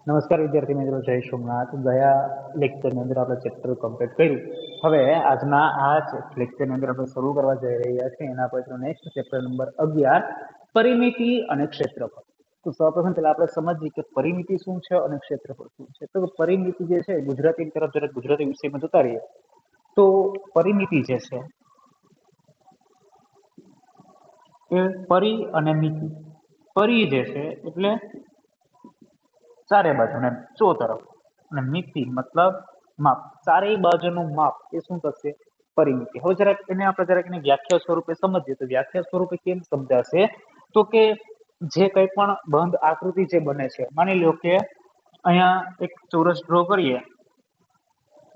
નમસ્કાર વિદ્યાર્થી મિત્રો, જય સોમનાથ. ગયા લેક્ચરની અંદર આપણે ચેપ્ટર કમ્પ્લીટ કર્યું. હવે આજના આ લેક્ચરની અંદર આપણે શરૂ કરવા જઈ રહ્યા છીએ એના પછી નેક્સ્ટ ચેપ્ટર નંબર 11, પરિમિતિ અને ક્ષેત્રફળ. તો સૌપ્રથમ પહેલા આપણે સમજીએ કે પરિમિતિ શું છે અને ક્ષેત્રફળ શું છે. તો પરિમિતિ જે છે ગુજરાતી તરફ જરા ગુજરાતી વિષયમાં જતા રહીએ તો પરિમિતિ જે છે એ પરી અને મિતિ. પરી જે છે એટલે ચારે બાજુ ને ચો તરફ, અને મિતિ મતલબ માપ. ચારેય બાજુનું માપ એ શું થશે? પરિમિતિ. હવે જરાક એને આપણે જરાક એને વ્યાખ્યા સ્વરૂપે સમજીએ તો વ્યાખ્યા સ્વરૂપે કેમ સમજાશે? તો કે જે કંઈ પણ બંધ આકૃતિ જે બને છે, માની લો કે અહીંયા એક ચોરસ ડ્રો કરીએ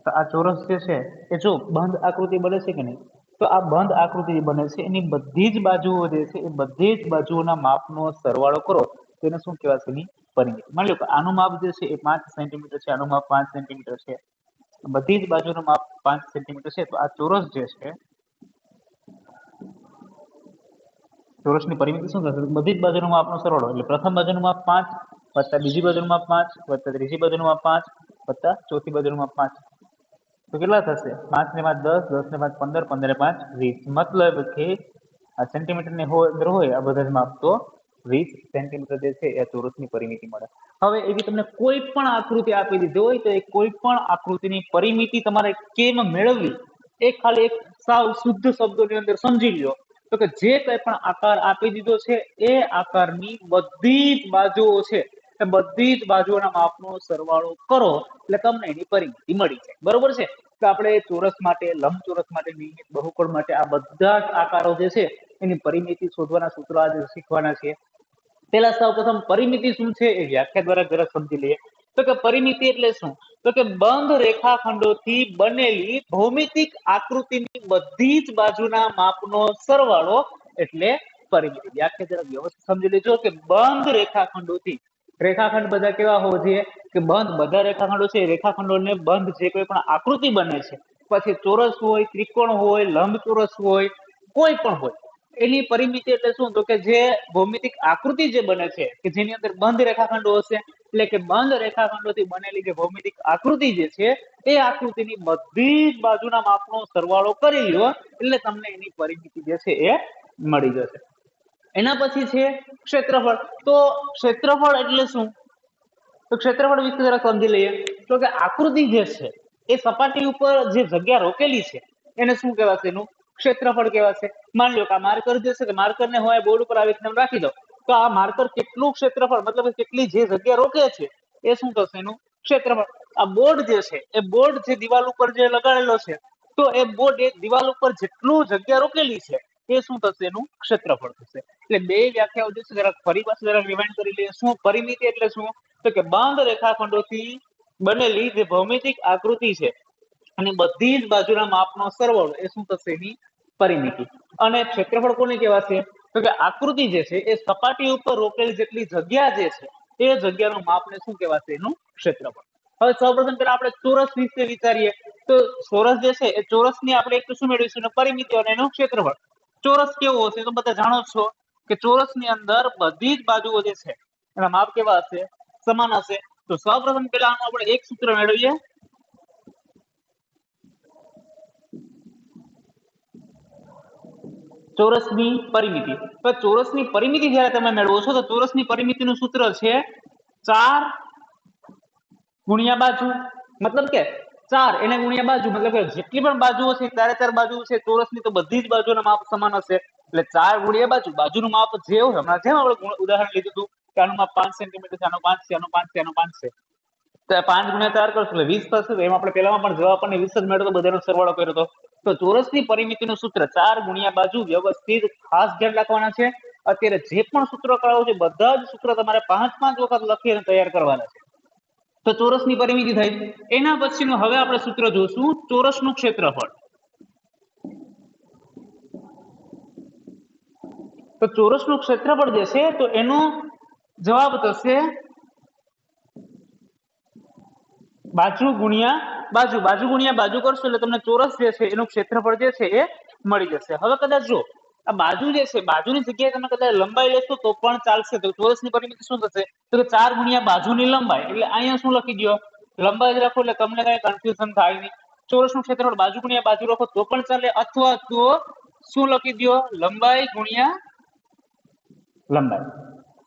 તો આ ચોરસ જે છે એ જો બંધ આકૃતિ બને છે કે નહીં, તો આ બંધ આકૃતિ જે બને છે એની બધી જ બાજુઓ જે છે એ બધી જ બાજુઓના માપનો સરવાળો કરો તેને શું કહેવાશે? એની પરિમિતિ. માની લો કે આનું માપ જે છે એ 5 સેન્ટીમીટર છે, આનું માપ 5 સેન્ટીમીટર છે, બધી જ બાજુનું માપ 5 સેન્ટીમીટર છે. તો આ ચોરસ જે છે, ચોરસની પરિમિતિ શું થશે? બધી જ બાજુનું માપનો સરવાળો, એટલે પ્રથમ બાજુનું માપ 5 વત્તા બીજી બાજુનું માપ 5 વત્તા ત્રીજી બાજુનું માપ 5 વત્તા ચોથી બાજુનું માપ 5. તો કેટલા થશે? 5 ને 5 10, 10 ને 5 15, 15 ને 5 20. મતલબ કે આ સેન્ટીમીટર ની અંદર હોય આ બધા જ માપ, તો 20 સેન્ટીમીટર જે છે એ ચોરસની પરિમિતિ મળે. હવે એવી તમને કોઈ પણ આકૃતિ આપી દીધી હોય તો એ કોઈ પણ આકૃતિની પરિમિતિ તમારે કેમ મેળવવી એ ખાલી એક સાવ શુદ્ધ શબ્દોની અંદર સમજી લ્યો. તો કે જે કંઈ પણ આકાર આપી દીધો છે એ આકારની બધી જ બાજુઓ છે એ બધી જ બાજુઓના માપનો સરવાળો કરો એટલે તમને એની પરિમિતિ મળી જાય. બરોબર છે? તો આપણે ચોરસ માટે, લંબચોરસ માટે, નિયમિત બહુકોણ માટે આ બધા જ આકારો જે છે એની પરિમિતિ શોધવાના સૂત્રો આજે શીખવાના છે. પેલા સૌપ્રથમ પરિમિતિ શું છે એ વ્યાખ્યા દ્વારા જરા સમજી લઈએ. તો કે પરિમિતિ એટલે શું? તો કે બંધ રેખાખંડોથી બનેલી ભૌમિતિક આકૃતિની બધી જ બાજુના માપનો સરવાળો એટલે પરિમિતિ. વ્યાખ્યા જરા વ્યવસ્થિત સમજી લેજો કે બંધ રેખાખંડોથી, રેખાખંડ બધા કેવા હોવા જોઈએ? કે બંધ. બધા રેખાખંડો છે રેખાખંડોને બંધ જે કોઈ પણ આકૃતિ બને છે, પછી ચોરસ હોય, ત્રિકોણ હોય, લંબચોરસ હોય, કોઈ પણ હોય, એની પરિમિતિ એટલે શું? તો કે જે ભૌમિતિક આકૃતિ જે બને છે કે જેની અંદર બંધ રેખાખંડો હશે, એટલે કે બંધ રેખાખંડોથી બનેલી જે ભૌમિતિક આકૃતિ જે છે એ આકૃતિની બધી જ બાજુના માપનો સરવાળો કરી લ્યો એટલે તમને એની પરિમિતિ જે છે એ મળી જશે. એના પછી છે ક્ષેત્રફળ. તો ક્ષેત્રફળ એટલે શું? તો ક્ષેત્રફળ વિશે જરા સમજી લઈએ. તો કે આકૃતિ જે છે એ સપાટી ઉપર જે જગ્યા રોકેલી છે એને શું કહેવાશે? એનું ક્ષેત્રફળ કહેવાશે. માની લો કે આ માર્કર જે છે, માર્કરને હું આ બોર્ડ ઉપર આવી રીતે રાખી દઉં તો આ માર્કર કેટલું ક્ષેત્રફળ, મતલબ કેટલી જે જગ્યા રોકે છે એ શું થશે? એનું ક્ષેત્રફળ. આ બોર્ડ જે છે એ બોર્ડ જે દિવાલ ઉપર જે લગાડેલો છે, તો એ બોર્ડ એ દિવાલ ઉપર જેટલું જગ્યા રોકેલી છે એ શું થશે? એનું ક્ષેત્રફળ થશે. એટલે બે વ્યાખ્યાઓ જે છે જરા ફરી પાછું જરા રિવાઇન્ડ કરી લઈએ. શું પરિમિતિ એટલે શું? તો કે બંધ રેખાખંડોથી બનેલી જે ભૌમિતિક આકૃતિ છે અને બધી જ બાજુના માપનો સરવાળો એ શું થશે? એની પરિમિતિ. અને ક્ષેત્રફળ કોને કહેવાશે? તો કે આકૃતિ જે છે એ સપાટી ઉપર રોકેલી જેટલી જગ્યા જે છે એ જગ્યાનું માપને શું કહેવાશે? એનું ક્ષેત્રફળ. હવે સૌપ્રથમ પહેલા આપણે ચોરસ વિશે વિચારીએ. તો ચોરસ જે છે એ ચોરસની આપણે એક શું મેળવીશું? પરિમિતિ અને એનું ક્ષેત્રફળ. ચોરસ કેવો હશે? તો બધા જાણો છો કે ચોરસની અંદર બધી જ બાજુઓ જે છે એના માપ કેવા હશે? સમાન હશે. તો સૌપ્રથમ પહેલા આનું આપણે એક સૂત્ર મેળવીએ. ચોરસની પરિમિતિ. તો ચોરસની પરિમિતિ જ્યારે તમે મેળવો છો તો ચોરસની પરિમિતિનું સૂત્ર છે 4 ગુણ્યા બાજુ. મતલબ કે 4 એને ગુણ્યા બાજુ, મતલબ કે જેટલી પણ બાજુઓ છે ચારે ચાર બાજુઓ છે ચોરસની, તો બધી જ બાજુના માપ સમાન હશે. એટલે 4 ગુણ્યા બાજુ, બાજુનું માપ જે હોય, હમણાં જેમ આપણે ઉદાહરણ લીધું હતું કે આનું માપ 5 સેન્ટીમીટર છે, આનું 5 છે, આનું 5 છે, આનું 5 છે, તો 5 ગુણ્યા 4 કરશું એટલે 20 થશે. તો એમ આપણે પહેલામાં પણ જવાબ આપણને 20 જ મળ્યો તો બધાનો સરવાળો કર્યો હતો. તો ચોરસની પરિમિતિનું સૂત્ર 4 ગુણ્યા બાજુ. વ્યવસ્થિત ખાસ ધ્યાન રાખવાના છે. અત્યારે જે પણ સૂત્રો કરાવું છે બધા જ સૂત્ર તમારે 5 વખત લખી અને તૈયાર કરવાના છે. તો ચોરસની પરિમિતિ થઈ. એના પછીનું હવે આપણે સૂત્ર જોશું ચોરસનું ક્ષેત્રફળ. તો ચોરસનું ક્ષેત્રફળ જે છે તો એનો જવાબ થશે બાજુ ગુણ્યા બાજુ. બાજુ ગુણ્યા બાજુ કરશો એટલે તમને ચોરસ જે છે એનું ક્ષેત્રફળ જે છે એ મળી જશે. હવે કદાચ જો આ બાજુ જે છે બાજુની જગ્યાએ તમે કદાચ લંબાઈ લેશો તો પણ ચાલશે. તો ચોરસની પરિમિતિ શું થશે? તો કે 4 ગુણ્યા બાજુની લંબાઈ. એટલે અહીંયા શું લખી દો? લંબાઈ જ રાખો એટલે તમને કઈ કન્ફ્યુઝન થાય નહીં. ચોરસનું ક્ષેત્રફળ બાજુ ગુણ્યા બાજુ રાખો તો પણ ચાલે, અથવા તો શું લખી દો? લંબાઈ ગુણ્યા લંબાઈ.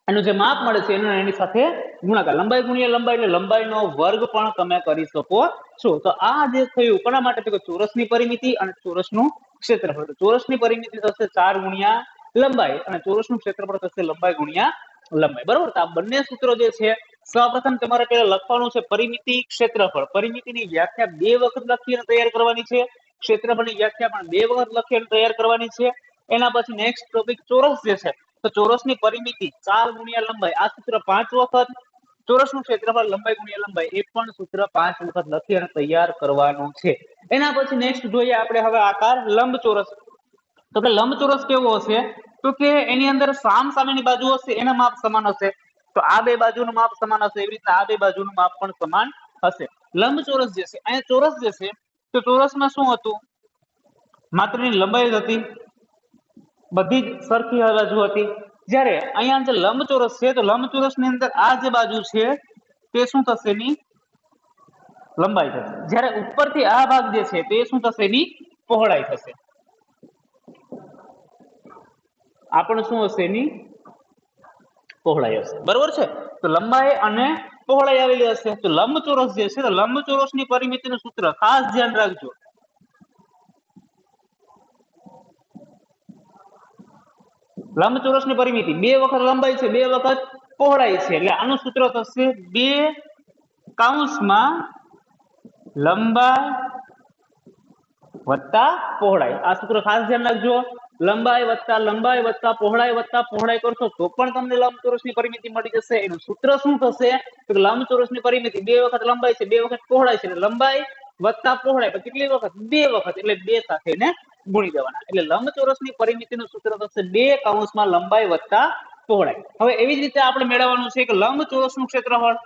એનું જે માપ મળે છે એની સાથે ગુણાકાર. લંબાઈ ગુણ્યા લંબાઈ એટલે લંબાઈનો વર્ગ પણ તમે કરી શકો છો. તો આ જે થયું કોના માટે? તો કે ચોરસની પરિમિતિ અને ચોરસનું ક્ષેત્રફળ. તો ચોરસની પરિમિતિ થશે 4 ગુણ્યા લંબાઈ અને ચોરસનું ક્ષેત્રફળ થશે લંબાઈ ગુણ્યા લંબાઈ. બરોબર. તો આ બંને સૂત્રો જે છે સૌપ્રથમ તમારે પહેલા લખવાનું છે પરિમિતિ, ક્ષેત્રફળ. પરિમિતિની વ્યાખ્યા 2 વખત લખી અને તૈયાર કરવાની છે. ક્ષેત્રફળની વ્યાખ્યા પણ 2 વખત લખી અને તૈયાર કરવાની છે. એના પછી નેક્સ્ટ ટોપિક ચોરસ જે છે, તો ચોરસની પરિમિતિ 4 ગુણ્યા લંબાઈ, આ સૂત્ર 5 વખત. ચોરસનું ક્ષેત્રફળ લંબાઈ ગુણ્યા લંબાઈ, એ પણ સૂત્ર 5 વખત લખી અને તૈયાર કરવાનું છે. એના પછી નેક્સ્ટ જોઈએ આપણે હવે આકાર લંબચોરસ. તો કે લંબચોરસ કેવો હશે? તો કે એની અંદર સામ સામેની બાજુ હશે એના માપ સમાન હશે. તો આ બે બાજુનું માપ સમાન હશે, એવી રીતે આ બે બાજુનું માપ પણ સમાન હશે. લંબચોરસ જે છે, અહીંયા ચોરસ જે છે તો ચોરસમાં શું હતું? માત્ર એની લંબાઈ જ હતી, બધી જ સરખી બાજુ હતી. જ્યારે અહીંયા જે લંબચોરસ છે તો લંબચોરસની અંદર આ જે બાજુ છે તે શું થશે? એની લંબાઈ થશે. જ્યારે ઉપરથી આ ભાગ જે છે તે શું થશે? એની પહોળાઈ થશે. આ પણ શું હશે? એની પહોળાઈ હશે. બરોબર છે. તો લંબાઈ અને પહોળાઈ આવેલી હશે. તો લંબચોરસ જે છે તો લંબચોરસની પરિમિતિનું સૂત્ર ખાસ ધ્યાન રાખજો. લંબચોરસની પરિમિતિ 2 વખત લંબાઈ છે, 2 વખત પહોળાઈ છે. એટલે આનું સૂત્ર થશે 2 કૌંસમાં લંબાઈ વત્તા પહોળાઈ. આ સૂત્ર ખાસ ધ્યાન રાખજો. લંબાઈ વત્તા પહોળાઈ કરશો તો પણ તમને લંબચોરસની પરિમિતિ મળી જશે. એનું સૂત્ર શું થશે? તો લંબચોરસની પરિમિતિ 2 વખત લંબાઈ છે, 2 વખત પહોળાઈ છે. એટલે લંબાઈ વત્તા પહોળાઈ કેટલી વખત? 2 વખત. એટલે 2 સાથે એને ગુણી દેવાના. એટલે લંબચોરસની પરિમિતિનું સૂત્ર થશે 2 કૌંસમાં લંબાઈ વત્તા પહોળાઈ. હવે એવી જ રીતે આપણે મેળવવાનું છે કે લંબચોરસનું ક્ષેત્રફળ.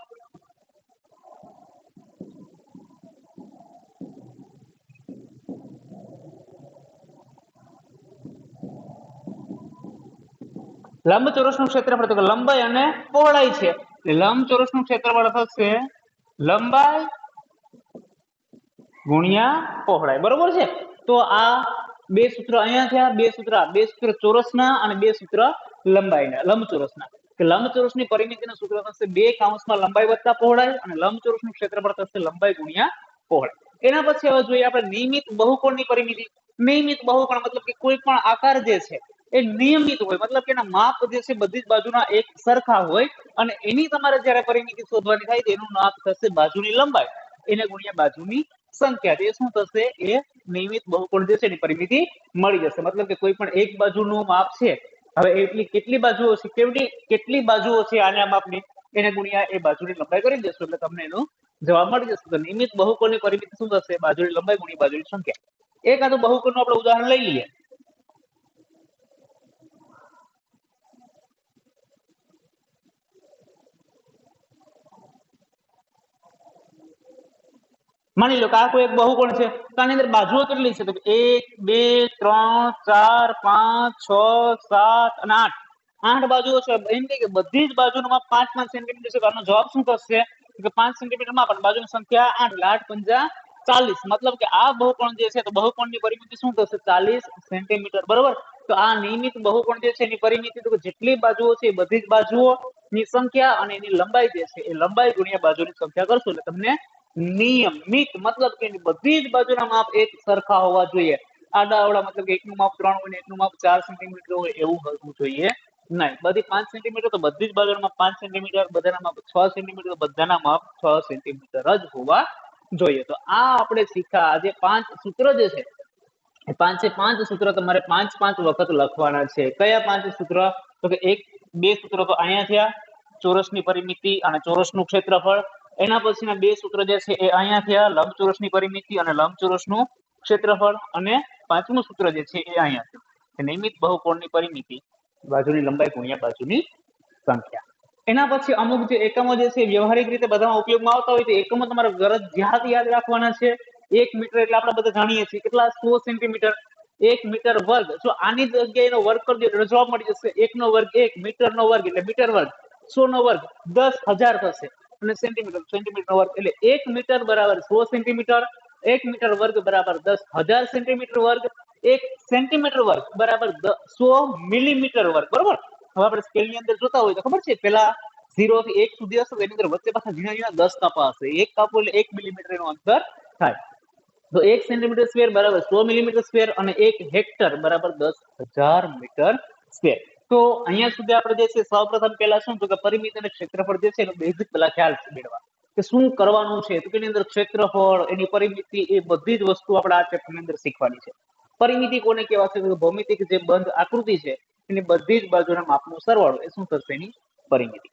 લંબચોરસનું ક્ષેત્રફળ તો કે લંબાઈ અને પહોળાઈ છે. લંબચોરસનું ક્ષેત્રફળ થશે લંબાઈ ગુણ્યા પહોળાઈ. બરોબર છે. તો આ બે સૂત્ર અહીંયા થયા, બે સૂત્ર ચોરસના અને બે સૂત્ર લંબાઈના, લંબચોરસના. કે લંબચોરસની પરિમિતિનું સૂત્ર થશે 2 કૌંસમાં લંબાઈ વત્તા પહોળાઈ અને લંબચોરસનું ક્ષેત્રફળ થશે લંબાઈ ગુણ્યા પહોળાઈ. એના પછી હવે જોઈએ આપણે નિયમિત બહુકોણની પરિમિતિ. નિયમિત બહુકોણ મતલબ કે કોઈ પણ આકાર જે છે એ નિયમિત હોય, મતલબ કે એના માપ જે છે બધી જ બાજુના એક સરખા હોય અને એની તમારે જ્યારે પરિમિતિ શોધવાની થાય તો એનું માપ થશે બાજુની લંબાઈ એને ગુણ્યા બાજુની સંખ્યા. એ શું થશે? એ નિયમિત બહુકોણ જે છે એની પરિમિતિ મળી જશે. મતલબ કે કોઈ પણ એક બાજુનું માપ છે, હવે એટલી કેટલી બાજુઓ છે, કેટલી બાજુઓ છે આના માપની, એને ગુણ્યા એ બાજુની લંબાઈ કરી દેશો એટલે તમને એનો જવાબ મળી જશે. તો નિયમિત બહુકોણની પરિમિતિ શું થશે? બાજુની લંબાઈ ગુણ્યા બાજુની સંખ્યા. એકાદું બહુકોણનું આપણે ઉદાહરણ લઈ લઈએ. માની લો કે આ કોઈ એક બહુકોણ છે તો આની અંદર બાજુઓ કેટલી છે? તો 1 2 3 4 5 6 7 અને 8. 8 બાજુઓ છે. એમ કે બધી જ બાજુનું માપ 5 સેન્ટીમીટર છે. તો આનો જવાબ શું થશે? કે 5 સેન્ટીમીટર માપ અને બાજુની સંખ્યા 8 એટલે 8 પંજા 40. મતલબ કે આ બહુકોણ જે છે તો બહુકોણની પરિમિતિ શું થશે? 40 સેન્ટીમીટર. બરોબર. તો આ નિયમિત બહુકોણ જે છે એની પરિમિતિ તો જેટલી બાજુઓ છે એ બધી જ બાજુઓની સંખ્યા અને એની લંબાઈ જે છે એ લંબાઈ ગુણ્યા બાજુની સંખ્યા કરશો એટલે તમને નિયમિત મતલબ કે બધી જ બાજુના માપ એક સરખા હોવા જોઈએ. આડા અવળા મતલબ કે એકનું માપ 3 હોય ને એકનું માપ 4 સેન્ટીમીટર હોય એવું હોવું જોઈએ નહીં. બધી 5 સેન્ટીમીટર તો બધી જ બાજુના માપ 5 સેન્ટીમીટર, બધાના માપ 6 સેન્ટીમીટર તો બધાના માપ 6 સેન્ટીમીટર જ હોવા જોઈએ. તો આ આપણે શીખ્યા. આજે 5 સૂત્ર જે છે એ 5 સૂત્ર તમારે 5 વખત લખવાના છે. કયા 5 સૂત્ર? તો કે બે સૂત્રો તો અહીંયા થયા, ચોરસની પરિમિતિ અને ચોરસનું ક્ષેત્રફળ. એના પછીના બે સૂત્ર જે છે એ અહીંયા થયા, લંબચોરસની પરિમિતિ અને લંબચોરસનું ક્ષેત્રફળ. અને પાંચમું સૂત્ર જે છે એ અહીંયા થયું, નિયમિત બહુકોણની પરિમિતિ બાજુની લંબાઈ ગુણ્યા બાજુની સંખ્યા. એના પછી અમુક જે એકમો જે છે વ્યવહારિક રીતે બધામાં ઉપયોગમાં આવતા હોય તો એકમો તમારે ફરજિયાત યાદ રાખવાના છે. 1 મીટર એટલે આપણે બધા જાણીએ છીએ કેટલા? 100 સેન્ટીમીટર. 1 મીટર વર્ગ જો આની જગ્યાએ એનો વર્ગ કરી દો એટલે જવાબ મળી જશે 1 નો વર્ગ 1 મીટર નો વર્ગ એટલે મીટર વર્ગ 100 નો વર્ગ 10,000 થશે અને સેન્ટીમીટર નો વર્ગ એટલે 1 મીટર બરાબર 100 સેન્ટીમીટર 1 મીટર વર્ગ બરાબર 10,000 સેન્ટીમીટર વર્ગ 1 સેન્ટીમીટર વર્ગ બરાબર 100 મિલીમીટર વર્ગ બરોબર હવે આપણે સ્કેલ ની અંદર જોતા હોય તો ખબર છે પેલા 0 થી 1 સુધી હશે એની અંદર વચ્ચે પાછા ઝીણા ઝીણા 10 કાપા હશે એક કાપો એટલે 1 મિલીમીટર નું અંતર થાય તો 1 સેન્ટીમીટર સ્ક્વેર બરાબર 100 મિલીમીટર સ્ક્વેર અને 1 હેક્ટર બરાબર 10,000 મીટર સ્ક્વેર તો અહીંયા સુધી આપણે જે છે સૌપ્રથમ પહેલા શું તો કે પરિમિતિ અને ક્ષેત્રફળ જે છે એનો બેઝિક પહેલા ખ્યાલ મેળવવા કે શું કરવાનું છે તો એની અંદર ક્ષેત્રફળ એની પરિમિતિ એ બધી જ વસ્તુ આપણે આ ચેપ્ટરની અંદર શીખવાની છે પરિમિતિ કોને કહેવાશે તો ભૌમિતિક જે બંધ આકૃતિ છે એની બધી જ બાજુના માપનો સરવાળો એ શું થશે એની પરિમિતિ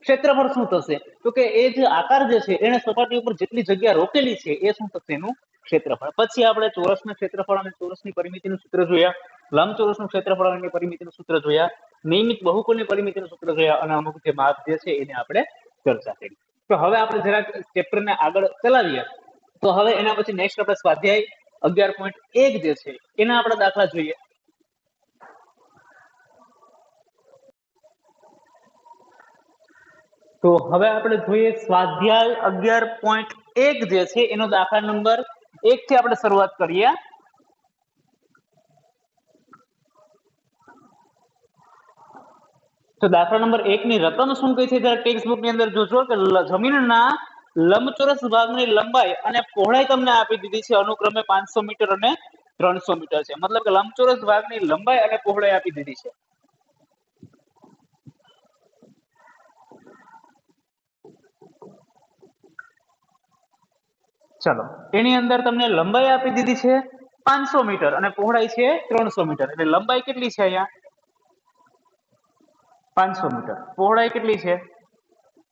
ક્ષેત્રફળ શું થશે તો કે એ જે આકાર જે છે એને સપાટી ઉપર જેટલી જગ્યા રોકેલી છે એ શું થશે એનું ક્ષેત્રફળ પછી આપણે ચોરસના ક્ષેત્રફળ અને ચોરસની પરિમિતિનું સૂત્ર જોયા લંબચોરસનું ક્ષેત્રફળ અને પરિમિતિનું સૂત્ર જોયા નિયમિત બહુકોણની પરિમિતિનું સૂત્ર જોયા અને અમુક જે માપ જે છે એને આપણે ચર્ચા કરી તો હવે આપણે જરાક ચેપ્ટરને આગળ ચલાવીએ તો હવે એના પછી નેક્સ્ટ આપણે સ્વાધ્યાય 11.1 જે છે એના આપણે દાખલા જોઈએ તો હવે આપણે જોઈએ સ્વાધ્યાય 11.1 જે છે એનો દાખલા નંબર 1 થી આપણે શરૂઆત કરીએ તો દાખલા નંબર 1 ની રકમ શું કહી છે જરા ટેક્સ્ટ બુક ની અંદર જોજો કે જમીનના લંબચોરસ ભાગની લંબાઈ અને પહોળાઈ તમને આપી દીધી છે અનુક્રમે 500 મીટર અને 300 મીટર છે મતલબ કે લંબચોરસ ભાગની લંબાઈ અને પહોળાઈ આપી દીધી છે ચલો એની અંદર તમને લંબાઈ આપી દીધી છે 500 મીટર અને પહોળાઈ છે 300 મીટર એટલે લંબાઈ કેટલી છે અહીંયા 500 મીટર પહોળાઈ કેટલી છે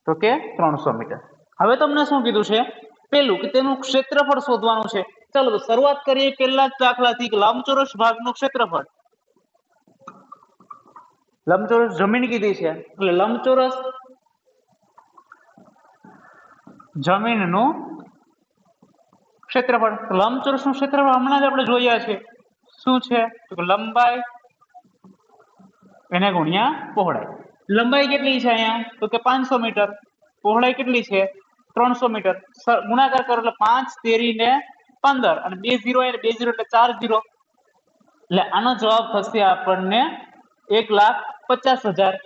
તો કે 300 મીટર હવે તમને શું કીધું છે પેલું કે તેનું ક્ષેત્રફળ શોધવાનું છે ચાલો તો શરૂઆત કરીએ પહેલા જ દાખલાથી કે લંબચોરસ ભાગનું ક્ષેત્રફળ લંબચોરસ જમીન કીધી છે એટલે લંબચોરસ જમીનનું ક્ષેત્રફળ લંબચોરસનું ક્ષેત્રફળ હમણાં જ આપણે જોયા છે શું છે તો લંબાઈ એને ગુણ્યા પહોળાઈ લંબાઈ કેટલી છે અહીંયા તો કે 500 મીટર પહોળાઈ કેટલી છે 300 મીટર ગુણાકાર કરો એટલે 5 તેરી ને 15 અને 2 0 એટલે 2 0 એટલે 4 0 એટલે આનો જવાબ થશે આપણને 1,50,000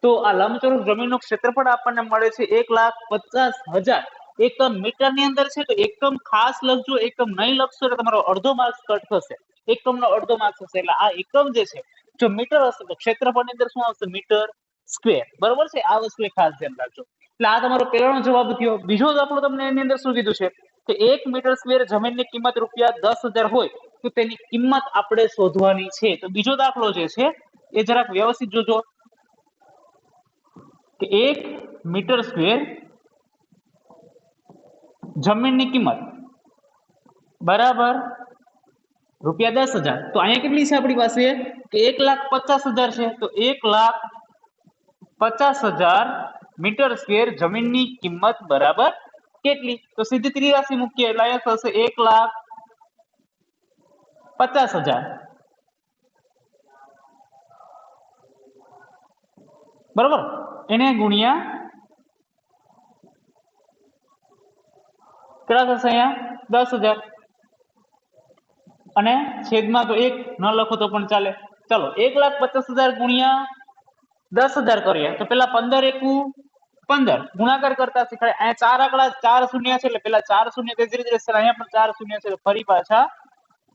તો આ લંબચોરસ જમીનનું ક્ષેત્રફળ આપણને મળે છે 1,50,000 એકમ મીટર ની અંદર છે તો એકમ ખાસ લખજો એકમ નહીં લખશો એટલે તમારો અડધો માર્ક્સ કટ થશે એકમનો અડધો માર્ક્સ થશે એટલે આ એકમ જે છે જો મીટર હશે તો ક્ષેત્રફળની અંદર શું આવશે મીટર સ્ક્વેર બરોબર છે આ વસ્તુ ખાસ ધ્યાન રાખજો એટલે આ તમારો પહેલાનો જવાબ થયો બીજો દાખલો તમને એની અંદર શું કીધું છે કે 1 મીટર સ્ક્વેર જમીનની કિંમત રૂપિયા 10,000 હોય તો તેની કિંમત આપણે શોધવાની છે તો બીજો દાખલો જે છે એ જરાક વ્યવસ્થિત જોજો કે 1 મીટર સ્ક્વેર જમીનની કિંમત બરાબર રૂપિયા 10,000 તો અહીંયા કેટલી છે આપણી પાસે કે 1,50,000 છે તો 1,50,000 મીટર સ્ક્વેર જમીનની કિંમત બરાબર કેટલી તો સીધી ત્રિરાશી મૂકીએ એટલે અહીંયા થશે 1,50,000 બરોબર એને ગુણ્યા કેટલા થશે અહીંયા 10,000 અને છેદમાં તો 1 ન લખો તો પણ ચાલે ચલો 1,50,000 ગુણ્યા 10,000 કરીએ તો પેલા 15 એકુ 15 ગુણાકાર કરતા શીખવાડે અહીંયા 4 આંકડા 4 શૂન્ય છે એટલે પેલા 4 શૂન્ય તે જ રીતે અહીંયા પણ 4 શૂન્ય છે ફરી પાછા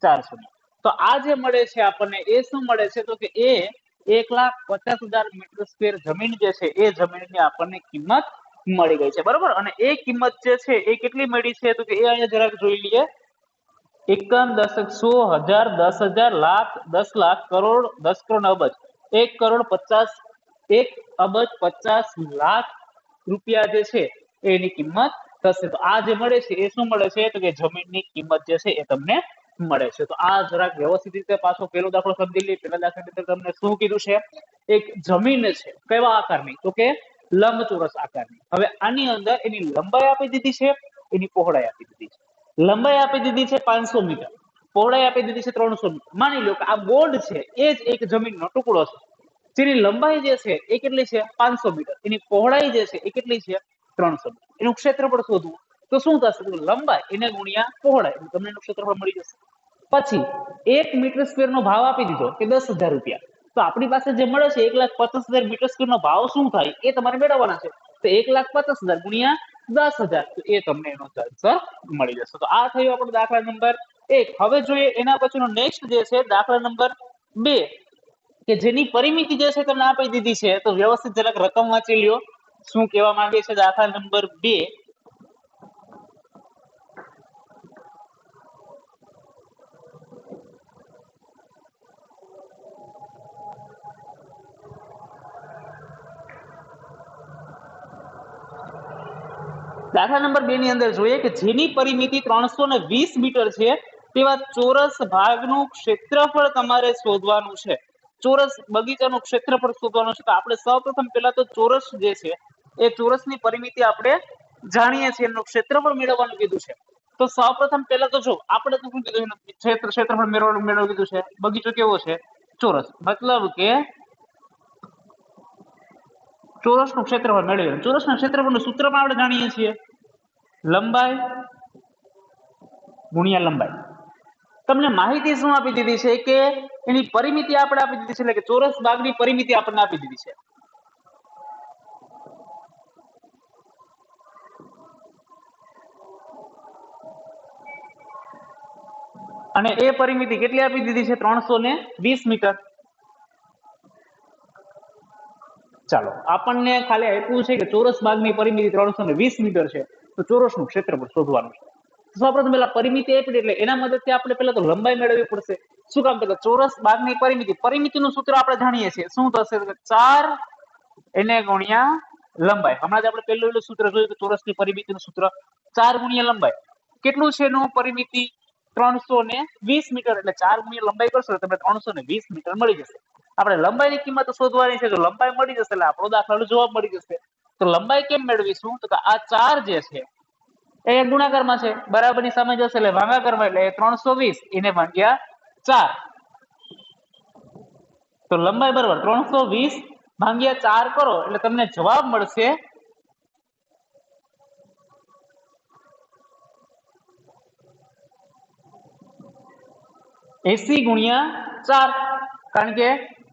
4 શૂન્ય તો આ જે મળે છે આપણને એ શું મળે છે તો કે એ 1,50,000 મીટર સ્ક્વેર જમીન જે છે એ જમીનની આપણને કિંમત મળી ગઈ છે બરોબર અને એ કિંમત જે છે એ કેટલી મળી છે તો કે એ અહીંયા જરાક જોઈ લઈએ એકમ દશક 100,000 10,000 લાખ 10 લાખ કરોડ 10 કરોડ અબજ 1,50,000,000 લાખ રૂપિયા જે છે એની કિંમત થશે તો આ જે મળે છે એ શું મળે છે તો કે જમીનની કિંમત જે છે એ તમને મળે છે તો આ જરાક વ્યવસ્થિત રીતે પાછો પહેલો દાખલો સમજી લઈએ પહેલા દાખલાની અંદર તમને શું કીધું છે એક જમીન છે કેવા આકારની તો કે લંબચોરસ આકારની હવે આની અંદર એની લંબાઈ આપી દીધી છે એની પહોળાઈ આપી દીધી છે લંબાઈ આપી દીધી છે 500 મીટર પહોળાઈ આપી દીધી છે 300 મીટર. માની લો કે આ બોર્ડ છે એ જ એક જમીનનો ટુકડો છે, જેની લંબાઈ જે છે એ કેટલી છે 500 મીટર, એની પહોળાઈ જે છે એ કેટલી છે 300 મીટર. એનું ક્ષેત્રફળ શોધવું તો શું થશે? તો લંબાઈ એને ગુણ્યા પહોળાઈ, તમને એનું ક્ષેત્રફળ મળી જશે. પછી 1 મીટર સ્ક્વેર નો ભાવ આપી દીધો કે 10,000 રૂપિયા. તો આપણી પાસે જે મળે છે 1,50,000 મીટર સ્ક્વેર નો ભાવ શું થાય એ તમારે મેળવવાના છે. તો 1,50,000 ગુણ્યા 10,000, તો એ તમને એનો આન્સર મળી જશે. તો આ થયો આપણો દાખલા નંબર 1. હવે જોઈએ એના પછીનો નેક્સ્ટ જે છે દાખલા નંબર 2, કે જેની પરિમિતિ જે છે તમને આપી દીધી છે. તો વ્યવસ્થિત જરાક રકમ વાંચી લ્યો શું કહેવા માંગે છે. દાખલા નંબર 2, દાખલા નંબર 2 ની અંદર જોઈએ કે જેની પરિમિતિ 320 મીટર છે તેવા ચોરસ ભાગનું ક્ષેત્રફળ તમારે શોધવાનું છે. ચોરસ બગીચાનું ક્ષેત્રફળ શોધવાનું છે. તો આપણે સૌપ્રથમ પહેલા તો ચોરસ જે છે એ ચોરસની પરિમિતિ આપણે જાણીએ છીએ, એનું ક્ષેત્રફળ મેળવવાનું કીધું છે. તો સૌપ્રથમ પહેલા તો જો આપણે તો શું કીધું, ક્ષેત્રફળ મેળવવાનું કીધું છે. બગીચો કેવો છે? ચોરસ, મતલબ કે ચોરસનું ક્ષેત્રફળ મેળવીએ. ચોરસના ક્ષેત્રફળનું સૂત્રમાં આપણે જાણીએ છીએ લંબાઈ ગુણ્યા લંબાઈ. તમને માહિતી શું આપી દીધી છે કે એની પરિમિતિ આપણે આપી દીધી છે, એટલે કે ચોરસ ભાગની પરિમિતિ આપણને આપી દીધી છે. અને એ પરિમિતિ કેટલી આપી દીધી છે? 320 મીટર. ચાલો, આપણને ખાલી આપ્યું છે કે ચોરસ ભાગની પરિમિતિ 320 મીટર છે, તો ચોરસનું ક્ષેત્રફળ શોધવાનું છે. સૌપ્રથમ પહેલા પરિમિતિ આપી એટલે એના મદદથી આપણે પહેલા તો લંબાઈ મેળવવી પડશે. શું કામ? તો ચોરસ ભાગની પરિમિતિનું સૂત્ર આપણે જાણીએ છીએ. શું થશે? 4 એને ગુણ્યા લંબાઈ. હમણાં જ આપણે પહેલું સૂત્ર જોયું કે ચોરસની પરિમિતિનું સૂત્ર 4 ગુણ્યા લંબાઈ. કેટલું છે એનું પરિમિતિ? 320 મીટર. એટલે 4 ગુણ્યા લંબાઈ કરશો તો તમને 320 મીટર મળી જશે. આપણે લંબાઈની કિંમત શોધવાની છે. જો લંબાઈ મળી જશે એટલે આપણો દાખલાનો જવાબ મળી જશે. તો લંબાઈ કેમ મેળવીશું? તો આ 4 જે છે એ ગુણાકારમાં છે, બરાબરની સામે જશે એટલે ભાગાકારમાં, એટલે 320 એને ભાગ્યા 4. તો લંબાઈ બરાબર 320 ભાગ્યા 4 કરો એટલે તમને જવાબ મળશે 80 ગુણ્યા 4. કારણ કે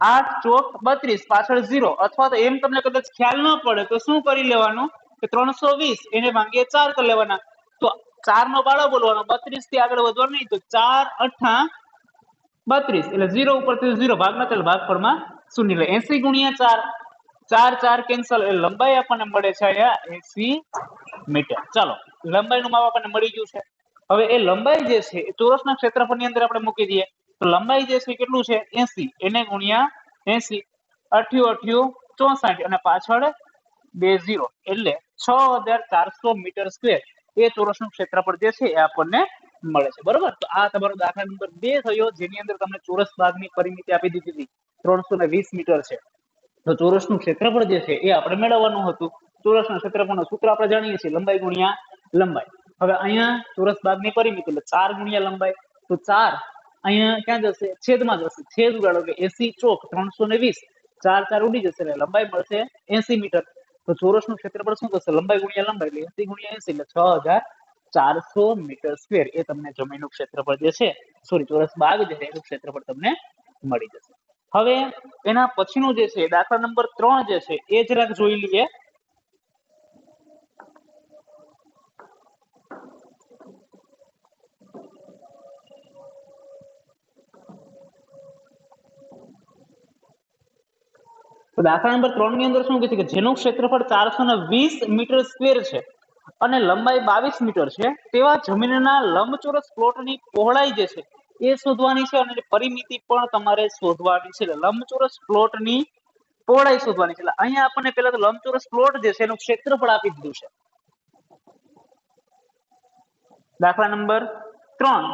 8 ચોક 32, પાછળ 0. અથવા તો એમ તમને કદાચ ખ્યાલ ન પડે તો શું કરી લેવાનું કે 320 એને ભાગ્યા 4 કરી લેવાના. તો 4 નો બાળો બોલવાનો, 32 થી આગળ વધવાનું નહીં. તો 4 8 32, એટલે 0 ઉપરથી 0 ભાગમાં, એટલે ભાગફળમાં 0. એટલે 80 ગુણ્યા 4, 4 4 કેન્સલ, એટલે લંબાઈ આપણને મળે છે અહીંયા 80 મીટર. ચાલો, લંબાઈનું માપ આપણને મળી ગયું છે. હવે એ લંબાઈ જે છે એ ચોરસના ક્ષેત્રફળની અંદર આપણે મૂકી દઈએ. તો લંબાઈ જે છે કેટલું છે? 80, એને ગુણ્યા 80, 88 64 અને પાછળ 2 0, એટલે 6400 મીટર સ્ક્વેર એ ચોરસનું ક્ષેત્રફળ જે છે એ આપણને મળે છે. બરોબર? તો આ તમારો દાખલા નંબર 2 થયો, જેની અંદર તમને ચોરસ ભાગની પરિમિતિ આપી દીધી હતી 320 મીટર છે. તો ચોરસનું ક્ષેત્રફળ જે છે એ આપણે મેળવવાનું હતું. ચોરસના ક્ષેત્રફળનું સૂત્ર આપણે જાણીએ છીએ લંબાઈ ગુણ્યા લંબાઈ. હવે અહીંયા ચોરસ ભાગની પરિમિતિ એટલે 4 ગુણ્યા લંબાઈ. તો 4 અહીંયા ક્યાં જશે? છેદમાં જશે. છેદ ઉડાડો કે 80 ચોક 320, 4 4 ઉડી જશે એટલે લંબાઈ મળશે 80 મીટર. તો ચોરસનું ક્ષેત્રફળ શું થશે? લંબાઈ ગુણ્યા લંબાઈ એટલે 80 ગુણ્યા 80 એટલે 6400 મીટર સ્ક્વેર એ તમને જમીનનું ક્ષેત્રફળ જે છે, સોરી ચોરસ ભાગ જે છે એનું ક્ષેત્રફળ તમને મળી જશે. હવે એના પછીનું જે છે દાખલા નંબર 3 જે છે એ જરાક જોઈ લઈએ. તો દાખલા નંબર 3 ની અંદર શું કહે છે કે જેનું ક્ષેત્રફળ 420 મીટર સ્ક્વેર છે અને લંબાઈ 22 મીટર છે તેવા જમીનના લંબચોરસ પ્લોટની પહોળાઈ જે છે એ શોધવાની છે અને પરિમિતિ પણ તમારે શોધવાની છે. લંબચોરસ પ્લોટની પહોળાઈ શોધવાની છે. એટલે અહીંયા આપણને પહેલા તો લંબચોરસ પ્લોટ જે છે એનું ક્ષેત્રફળ આપી દીધું છે. દાખલા નંબર 3,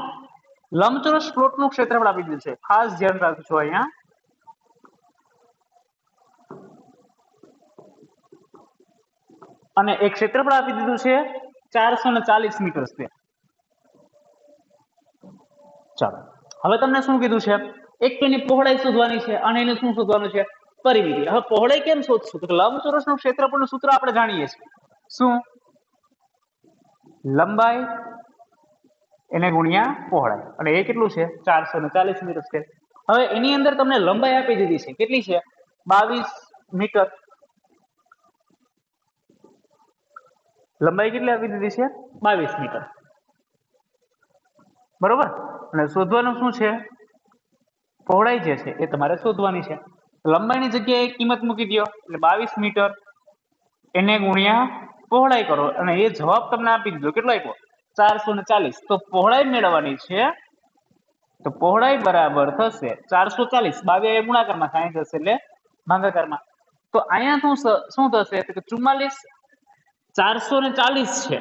લંબચોરસ પ્લોટનું ક્ષેત્રફળ આપી દીધું છે. ખાસ ધ્યાન રાખજો અહીંયા. અને એક ક્ષેત્રફળ આપી દીધું છે 440 મીટર સ્ક્વેર. ચાલો હવે તમને શું કીધું છે, એક તો એની પહોળાઈ શોધવાની છે અને એને શું શોધવાનું છે, પરિમિતિ. હવે પહોળાઈ કેમ શોધશું, તો લંબચોરસનું ક્ષેત્રફળનું સૂત્ર આપણે જાણીએ છીએ. શું? લંબાઈ એને ગુણ્યા પહોળાઈ, અને એ કેટલું છે, 440 મીટર સ્ક્વેર. હવે એની અંદર તમને લંબાઈ આપી દીધી છે, કેટલી છે, 22 મીટર. લંબાઈ કેટલી આપી દીધી છે, 22 મીટર. બરોબર. અને શોધવાનું શું છે, પહોળાઈ જે છે એ તમારે શોધવાની છે. લંબાઈની જગ્યાએ કિંમત મૂકી દો, એટલે 22 મીટર એને ગુણ્યા પહોળાઈ કરો, અને એ જવાબ તમને આપી દીધો, કેટલો આપ્યો, 440. તો પહોળાઈ મેળવવાની છે, તો પહોળાઈ બરાબર થશે 440. 22 ગુણાકારમાં 60 હશે એટલે ભાગાકારમાં. તો અહીંયા શું થશે, તો 44, 440 છે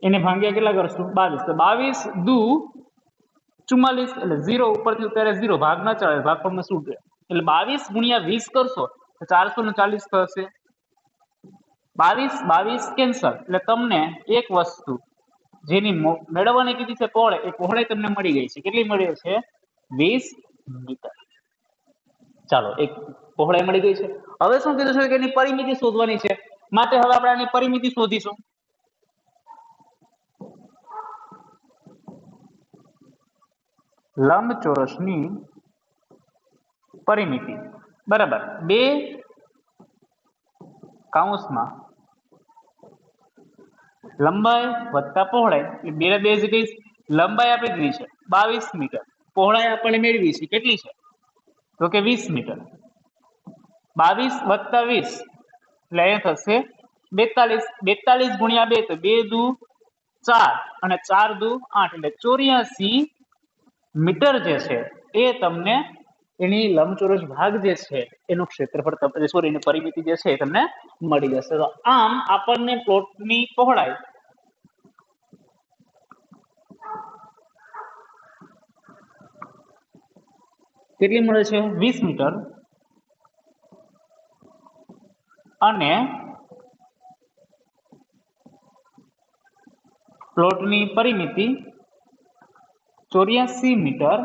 એને ભાગ્યા કેટલા કરશું, 22. તો 22 દુ 44, એટલે 0 ઉપરથી ઉતારે 0, ભાગ ન ચાલે, ભાગફળમાં શું છે, એટલે 22 ગુણ્યા 20 કરશો તો 440 થશે. 22 કેન્સલ, એટલે તમને એક વસ્તુ જેની મેળવવાની કીધી છે પહોળાઈ, એ પહોળાઈ તમને મળી ગઈ છે. કેટલી મળી છે, 20 મીટર. ચાલો, એક પહોળાઈ મળી ગઈ છે. હવે શું કીધું છે કે એની પરિમિતિ શોધવાની છે, માટે હવે આપણે આની પરિમિતિ શોધીશું. લંબચોરસની પરિમિતિ બરાબર 2 કૌંસમાં લંબાઈ વત્તા પહોળાઈ, એટલે 2 ને 2 લંબાઈ આપી દીધી છે 22 મીટર, પહોળાઈ આપણે મેળવી છે કેટલી છે, તો કે 20 મીટર. 22 વત્તા 20 એટલે એ થશે 42. 42 ગુણ્યા 2 તો 2 દુ 4 અને 4 દુ 8, એટલે 84 મીટર જે છે એ તમને એની લંબચોરસ ભાગ જે છે એનું ક્ષેત્રફળ, સોરી, એની પરિમિતિ જે છે એ તમને મળી જશે. તો આમ આપણને પ્લોટની પહોળાઈ કેટલી મળે છે, 20 મીટર, અને પ્લોટની પરિમિતિ 84 મીટર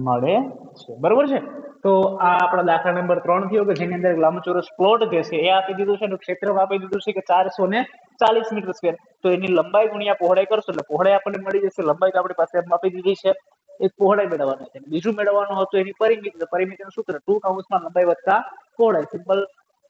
મળે છે. બરોબર છે. તો આ આપણા દાખલા નંબર 3 થયો, કે જેની અંદર લંબચોરસ પ્લોટ જે છે એ આપી દીધું છે અને ક્ષેત્રફળ આપી દીધું છે કે 440 મીટર સ્ક્વેર. તો એની લંબાઈ ગુણ્યા પહોળાઈ કરશો એટલે પહોળાઈ આપણને મળી જશે. લંબાઈ તો આપણી પાસે આપી દીધી છે, એક પહોળાઈ મેળવવાની છે. બીજું મેળવવાનું હતું એની પરિમિતિ. પરિમિતિનું સૂત્ર 2 કૌંસમાં લંબાઈ વત્તા પહોળાઈ, સિમ્પલ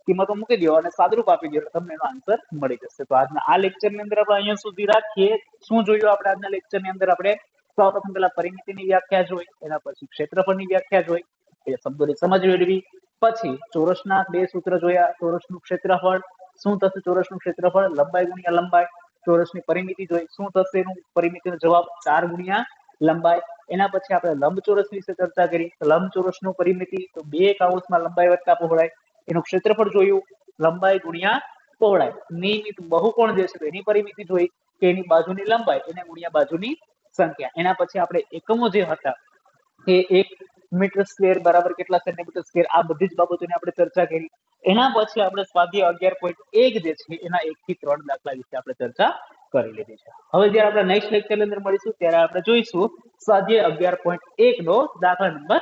કિંમતો મૂકી દો અને સાદુરૂપ આપી દો એટલે તમને એનો આન્સર મળી જશે. તો આજના આ લેક્ચરની અંદર આપણે અહીંયા સુધી રાખીએ. શું જોયું આપણે આજના લેક્ચરની અંદર? આપણે સૌપ્રથમ પહેલા પરિમિતિની વ્યાખ્યા જોઈ, એના પછી ક્ષેત્રફળની વ્યાખ્યા જોઈ, એ શબ્દોની સમજ મેળવી, પછી ચોરસના 2 સૂત્ર જોયા. ચોરસનું ક્ષેત્રફળ શું થશે, ચોરસનું ક્ષેત્રફળ લંબાઈ ગુણ્યા લંબાઈ. ચોરસની પરિમિતિ જોઈ, શું થશે એનું પરિમિતિનો જવાબ, 4 ગુણ્યા લંબાઈ. એના પછી આપણે લંબચોરસ વિશે ચર્ચા કરી. લંબચોરસનું પરિમિતિ તો 2 કૌંસમાં લંબાઈ વત્તા પહોળાઈ. એનું ક્ષેત્રફળ જોયું, લંબાઈ ગુણ્યા પહોળાઈ. નિયમિત બહુકોણ જે છે એની પરિમિતિ જોઈ, કે એની બાજુની લંબાઈ એને ગુણ્યા બાજુની સંખ્યા. એના પછી આપણે એકમો જે હતા કે 1 મીટર સ્ક્વેર બરાબર કેટલા સેન્ટીમીટર સ્ક્વેર, આ બધી જ બાબતોની આપણે ચર્ચા કરી. એના પછી આપણે સ્વાધ્યાય 11.1 જે છે એના 1 થી 3 દાખલા વિશે આપણે ચર્ચા કરી લીધી છે. હવે જ્યારે આપણે નેક્સ્ટ લેક્ચરની અંદર મળીશું ત્યારે આપણે જોઈશું સ્વાધ્યાય 11.1 નો દાખલા નંબર